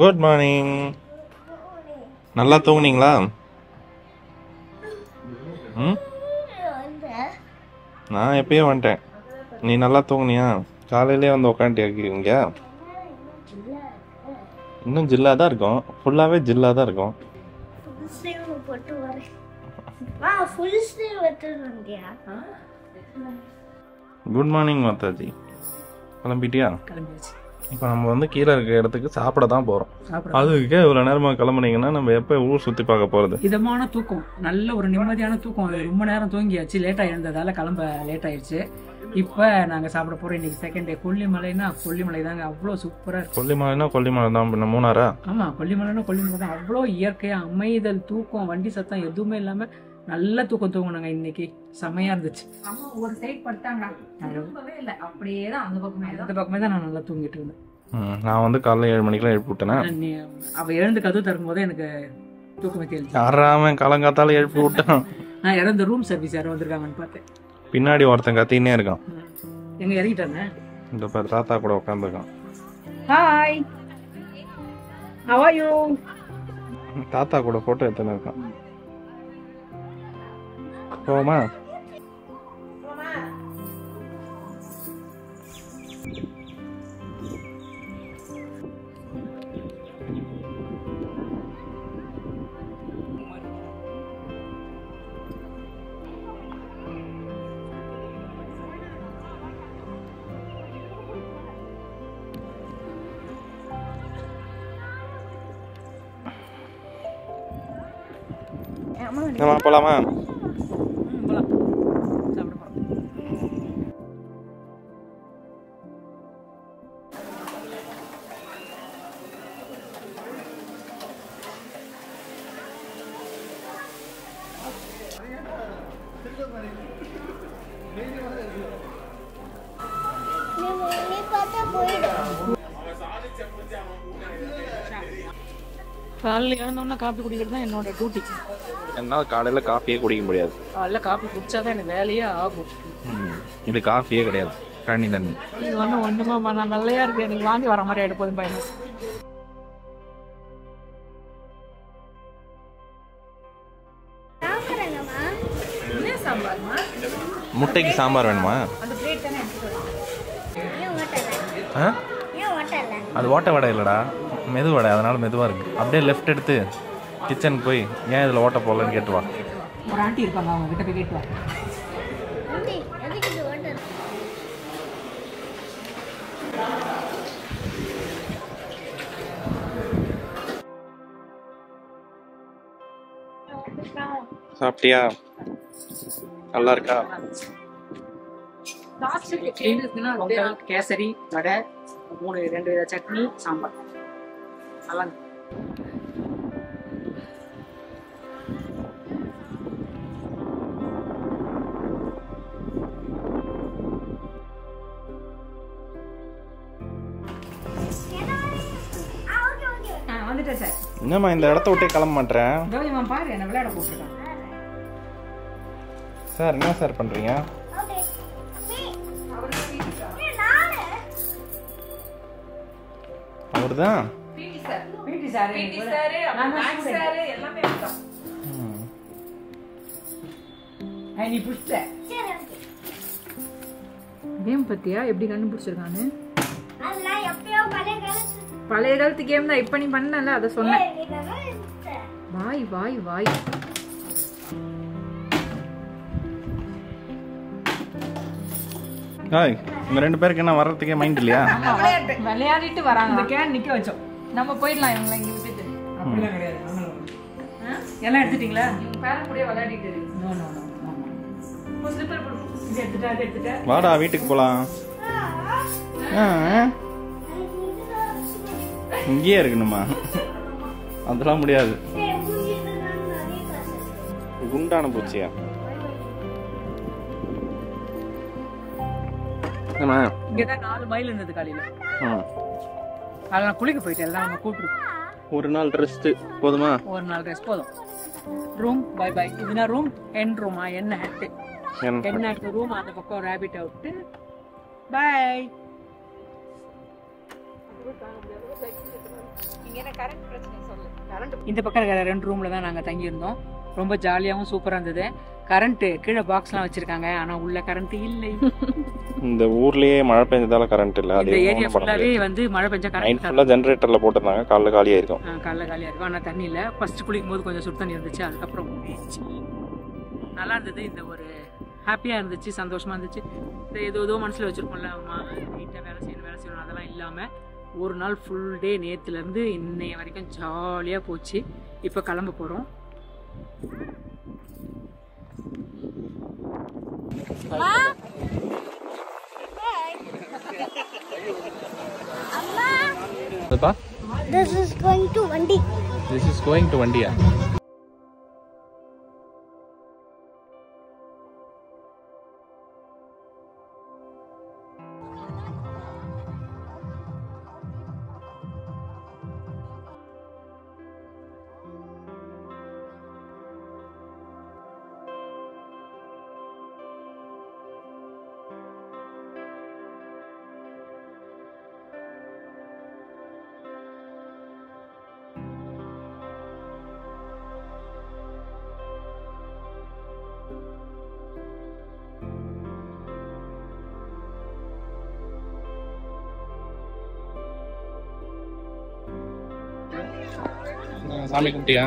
Good morning. நல்லா தூங்குனீங்களா? ம், நான் எப்பயே வந்துட்டேன். நீ நல்லா தூங்குனியா? காலையிலே வந்து உக்காந்துட்டியா? இன்னும் ஜில்லாக தான் இருக்கும். ஃபுல்லாகவே ஜில்லாக தான் இருக்கும். குட் மார்னிங் மாதாஜி. கிளம்பிட்டியா? கிளம்பியாச்சு. இப்போ நம்ம வந்து கீழே இருக்க இடத்துக்கு சாப்பிட தான் போகிறோம். அதுக்கே இவ்வளோ நேரமாக கிளம்புனீங்கன்னா நம்ம எப்போ ஊர் சுற்றி பார்க்க போகிறது? இதமான தூக்கம், நல்ல ஒரு நிம்மதியான தூக்கம். ரொம்ப நேரம் தூங்கியாச்சு, லேட்டாக இருந்ததால் கிளம்ப லேட் ஆயிடுச்சு. இப்போ நாங்கள் சாப்பிட போகிறோம். இன்னைக்கு செகண்ட் டே. கொல்லிமலைன்னா கொல்லிமலை தாங்க, அவ்வளோ சூப்பராக இருக்கும். கொல்லிமலைனா கொல்லிமலை தான். பின்ன மூணாரா? ஆமாம், கொல்லிமலைன்னா கொல்லிமலை தான். அவ்வளோ இயற்கையாக அமைதல், தூக்கம், வண்டி சத்தம் எதுவுமே இல்லாமல் நல்ல தூக்கம் தூங்கினாங்க. இன்னைக்கு செமையாக இருந்துச்சு. அம்மா ஒரு சைட் படுத்தாங்க, திரும்பவே இல்லை, அப்படியே தான் அந்த பக்கமே தான் நான் நல்லா தூங்கிட்டு இருந்தேன். நான் வந்து காலைல 7 மணிக்கெலாம் எழுப்பி விட்டேன். அவள் எழுந்து கதவு தரும் போதே எனக்கு தூக்கமே கேள்வி. யாராமன் காலங்காத்தால எழுப்பி விட்டான். நான் இறந்த ரூம் சர்வீஸ் யாரும் வந்திருக்காங்கன்னு பார்த்தேன். பின்னாடி ஒருத்தன் கத்தினே இருக்கான். எங்க இறங்கிட்டாங்க. இந்த பேர் தாத்தா கூட உட்காந்துருக்கான். Hi, how are you? தாத்தா கூட போட்டோ எடுத்துன்னு இருக்கான். போமா? போலாமா? காலையில் எழுந்தோன்னா காப்பி குடிக்கிறது தான் என்னோட டியூட்டி. என்னால் காலையில் காஃபியே குடிக்க முடியாது. காலையில் காஃபி குடிச்சாதான் எனக்கு வேலையே ஆகும். இது காஃபியே கிடையாது, தண்ணி தண்ணி. இது ஒன்றுமா நான் வெள்ளையா இருக்கு, எனக்கு வாங்கி வர மாதிரி ஆகிடும் போதும் பையன். முட்டைக்கு சாம்பார் வேணுமா? அது ஓட்ட வடை இல்லைடா, மெது வடை. அதனால மெதுவாக இருக்கு. அப்படியே லெஃப்ட் எடுத்து கிச்சனுக்கு போய் ஏன் இதில் ஓட்ட போடலன்னு கேட்டு வா. ஒரு ஆண்டி இருப்பாங்க, அவங்க கிட்ட போய் கேட்டு வா. சாப்பிட்டியா? நல்லா இருக்கா? கேசரி, வடை, 2 வித சட்னி, சாம்பார். நல்லா வந்துட்டேன் சார். என்னம்மா இந்த இடத்த விட்டே கிளம்ப மாட்டேன்? பாரு, என்ன விளையாட போட்டுருக்கான் சார். என்ன சார் பண்றீங்க? அவர்தான் நீ புடிச்ச கேம் பத்தியா எப்படி கண்டுபிடிச்சிருக்கான்னு? பழைய காலத்து கேம் தான். இப்ப நீ பண்ணல, அத சொன்னேன். வாய் வாய் வாய். ஹாய், உங்க 2 பேருக்கு என்ன வர்றதுக்கே மைண்ட் இல்லையா? விளையாடிட்டு வராங்க. இந்த கேன் நிக்க வச்சோம். நம்ம போயிடலாம், இவங்களை இங்க விட்டுட்டு. அப்படிலாம் கிடையாது. எல்லாம் எடுத்துட்டீங்களா? பேரன் கூட விளையாடிட்டு இருக்கு. No no no. ஆமா, ஸ்லிப்பர் போடு. இது எடுத்துட்டா. வாடா வீட்டுக்கு போலாம். இங்கேயே இருக்கணுமா? அதெல்லாம் முடியாது. குண்டான பூச்சியா? இங்கதான் 4 மைல் இருந்தது காலையில. அதெல்லாம் குளிக்க போயிட்டு எல்லாம் நம்ம கூப்பிட்டு ஒரு நாள் ரெஸ்ட் போதுமா? ஒரு நாள் ரெஸ்ட் போதும். Room bye bye. இதுனா ரூம் என் ரூமா? என்ன ஹேட் ரூம். அந்த பக்கம் ரேபிட் அவுட். பை. இந்த பக்கம் இருக்கிற 2 ரூம்ல தான் நாங்க தங்கி இருந்தோம். ரொம்ப ஜாலியாவும் சூப்பரா இருந்தது. கரண்ட் கீழே பாக்ஸ்லாம் வச்சிருக்காங்க, ஆனா உள்ள கரண்ட் இல்லை. இந்த ஊர்லயே மழை பெஞ்சதால கரண்ட் இல்ல. இந்த ஏரியா ஃபுல்லாவே வந்து மழை பெஞ்சா கரண்ட் ஃபுல்லா ஜெனரேட்டர்ல போட்டுருந்தாங்க. காலைல காலியா இருக்கும். காலைல காலியா இருக்கும். ஆனா தண்ணி இல்ல. ஃபர்ஸ்ட் குளிக்கும் போது கொஞ்சம் சுடு தண்ணி இருந்துச்சு. அதுக்கப்புறம் நல்லா இருந்தது. இந்த ஒரு ஹாப்பியா இருந்துச்சு, சந்தோஷமா இருந்துச்சு. ஏதோ மனசுல வச்சிருக்கோம்ல, நீட்டா வேலை செய்யணும் அதெல்லாம் இல்லாம ஒரு நாள் ஃபுல் டே நேத்துல இருந்து இன்னைய வரைக்கும் ஜாலியா போச்சு. இப்ப கிளம்ப போறோம். This is going to Vandi. This is going to Vandiya. சாமி கும்பிட்டியா?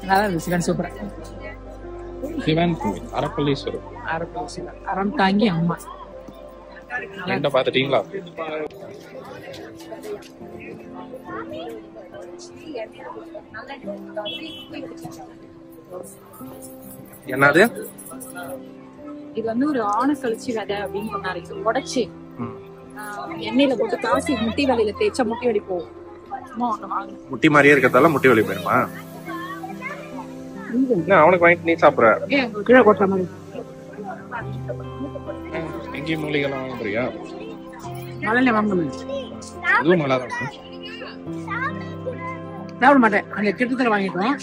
நல்லா இருந்துச்சு. சிவன் சூப்பரா. சிவன் அரப்பள்ளீஸ்வரர். அறம் தாங்கி அம்மா என்ன பாத்துட்டீங்களா? என்னது இது வந்து ஒரு ஆணக்கழிச்சி விதை அப்படின்னு சொன்னாரு. உடைச்சு எண்ணெயில போட்டு காசி முட்டி வலியில தேய்ச்சா முட்டி வலி போகும். முட்டி மாதிரியே இருக்கிறதால முட்டி வலி போயிருமா? அவனுக்கு வாங்கிட்டு நீ சாப்பிடுற? கீழே கொட்டுற மாதிரி. எங்கேயும் மூலிகைலாம் வாங்க போறியா? மலையில வாங்க முடியும். இதுவும் நல்லா தான் சாப்பிட மாட்டேன். அங்க கிட்டத்துல வாங்கிட்டோம்.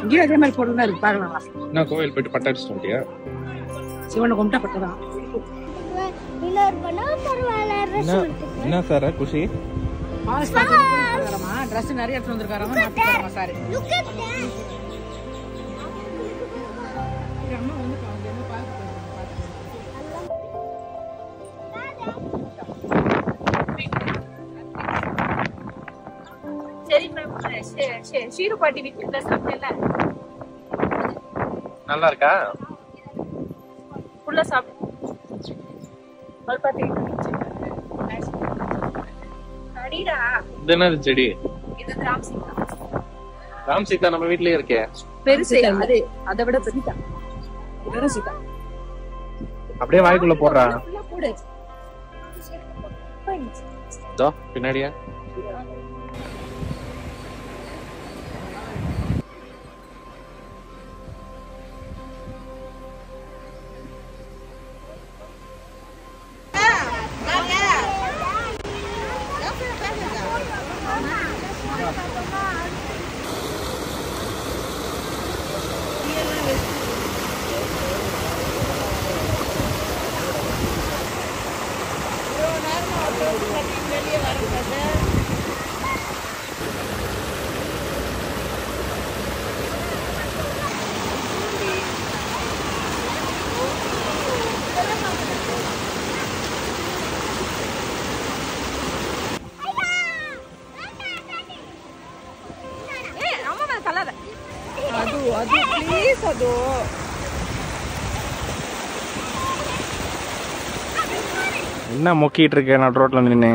இங்கேயும் அதே மாதிரி போட்டு தான் இருக்கு. பாக்கலாம். என்ன கோவில் போயிட்டு பட்டை அடிச்சுட்டு வந்துட்டியா? சிவனை கும்பிட்டா பட்டதான். என்ன சார் குஷி? ட்ரெஸ் நிறைய எடுத்து வந்திருக்காராமா. சாரி சீருப்பாட்டி வீட்டுல சாப்பிட்டல நல்லா இருக்கா? உள்ள சாப்பிட்டு இது என்னது செடி? இது ராம்சீதா. ராம்சீதா நம்ம வீட்லயே இருக்கே. பெருசு அது, அதை விட பெருசா. வெறும் சீதா. அப்படியே வாய்க்குள்ள போடுறா. போடு. தோ பின்னாடியா? என்ன முக்கிட்டு இருக்கேன் நான் ரோட்ல நின்று.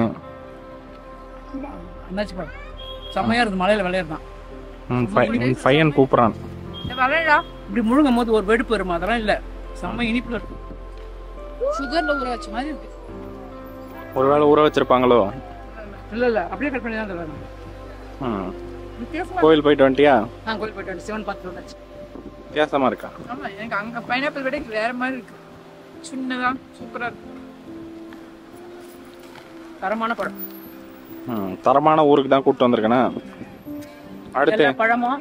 செம்மையா இருக்கு. மலையில விளையாடுறான். பையன் கூப்பிடுறான். இப்படி முழுங்கும் போது ஒரு வெடுப்பு வருமா? அதெல்லாம் இல்ல. செம்ம இனிப்புல இருக்கு. சுகர்ல ஊற வச்ச மாதிரி இருக்கு. ஒருவேளை ஊற வச்சிருப்பாங்களோ? இல்ல அப்படியே கட் பண்ணி தான் தருவாங்க. கோயில் போயிட்டு வந்துட்டியா? கோயில் போயிட்டு வந்து சிவன் பார்த்து வந்தாச்சு. வித்தியாசமா இருக்கா? ஆமா, எனக்கு அங்க பைனாப்பிள் விட வேற மாதிரி இருக்கு. சின்னதா சூப்பரா இருக்கு. தரமான பழம். தரமான ஊருக்கு தான் கூப்பிட்டு வந்திருக்கேனா? அடுத்து பழமா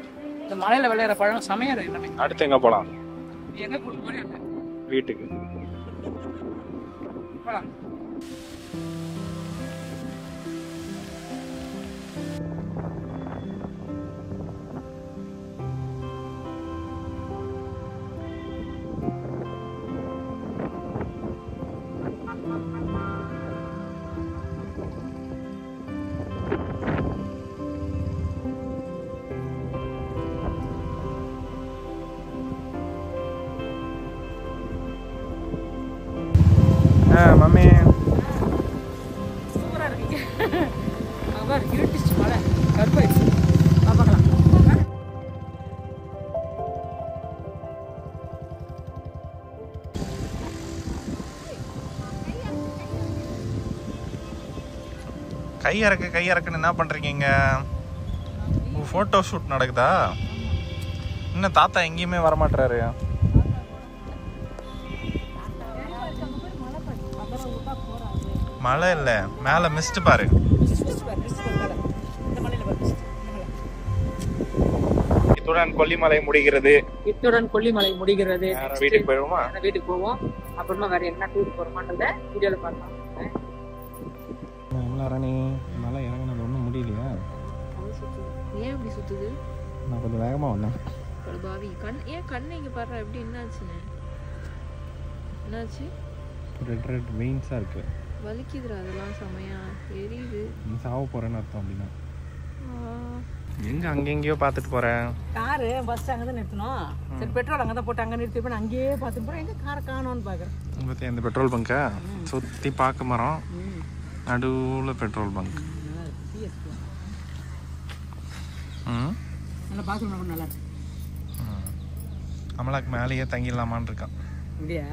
இந்த மலையில விளையாடுற பழம் செமையா இருக்கு எல்லாமே. அடுத்து எங்க போலாம்? எங்க கூட்டிட்டு போறீங்க? வீட்டுக்கு போலாம். மம்மி சூப்பரா இருக்கீங்க. அவர் இருட்டுச்சு மழை கருப்பாயிடுச்சு. பார்க்கலாம். கை இறக்குன்னு என்ன பண்றீங்க? போட்டோ ஷூட் நடக்குதா? இன்னும் தாத்தா எங்கேயுமே வரமாட்டாரு. மழை இல்ல, மேல மிஸ்ட் பாரு. இத்துடன் கொல்லிமலை முடிகிறது. வீட்டுக்கு போயிடுவோமா? வீட்டுக்கு போவோம். அப்புறமா வேற என்ன டூர் போறோமான்றத வீடியோல பார்க்கலாம். ராணி மழை இறங்கினது ஒன்றும் முடியலையா? ஏன் இப்படி சுத்துது? நான் கொஞ்சம் வேகமா வந்தேன். பாவி ஏன் கண்ணு இங்க பாரு எப்படி என்னாச்சுன்னு? என்னாச்சு? ரெட் வெயின்ஸா இருக்கு. வலிக்குதுடா அதெல்லாம் செமையா எரியுது. நீ சாவ போறேன்னு அர்த்தம் அப்படின்னா. எங்க அங்கெங்கயோ பார்த்துட்டு போறேன். காரு பஸ் அங்கே தான் நிறுத்தணும். சரி பெட்ரோல் அங்கே தான் போட்டு அங்கே நிறுத்தி போய் அங்கேயே பார்த்துட்டு போகிறேன். எங்கே காரை காணோன்னு பார்க்குறேன். பற்றி இந்த பெட்ரோல் பங்கா சுற்றி பார்க்க மரம் நடுவில் பெட்ரோல் பங்க். நல்லா பார்க்கணும். நல்லா இருக்கு. அமலாக்கு மேலேயே தங்கிடலாமான்னு இருக்கான். அப்படியா?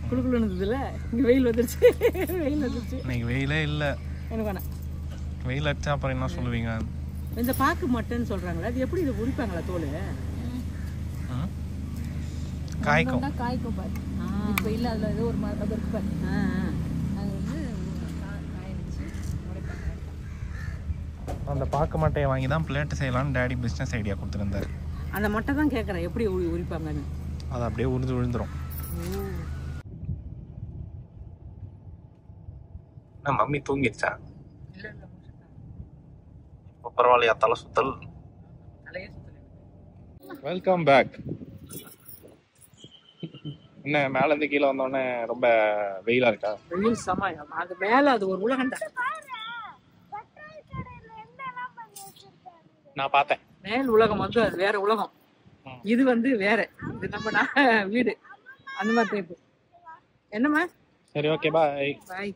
குழுக்குள்ள இருந்ததுல இங்கே வெயில் வந்துருச்சு. இன்னைக்கு வெயிலே இல்லை. எனக்கு வேணாம். வெயில் அடிச்சா அப்புறம் என்ன சொல்லுவீங்க? இந்த பாக்கு மட்டைன்னு சொல்றாங்களே, அது எப்படி இது உரிப்பாங்களா தோல்? காய்க்கும். காய்க்கும் பாரு. இப்போ இல்லை அதில் ஏதோ ஒரு மரம் இருக்கு பாரு. அது வந்து காய வச்சு அந்த பாக்கு மட்டையை வாங்கி தான் பிளேட் செய்யலாம்னு டேடி பிஸ்னஸ் ஐடியா கொடுத்துருந்தாரு. அந்த மட்டை தான் கேட்குறேன் எப்படி உரிப்பாங்கன்னு. அது அப்படியே உறிஞ்சு விழுந்துரும். மம்மி தூங்கிடுச்சா? பரவாயில்லையா? தலை சுத்தல். Welcome back. என்ன மேல இருந்து கீழே வந்தோடனே ரொம்ப வெயிலா இருக்கா? வெயில் சமயம். அது மேல அது ஒரு உலகம் தான். நான் பார்த்தேன். மேல் உலகம் வந்து அது வேற உலகம். இது வந்து வேற. இது நம்ம வீடு அந்த மாதிரி டைப். என்னம்மா? சரி ஓகே பாய். பாய்.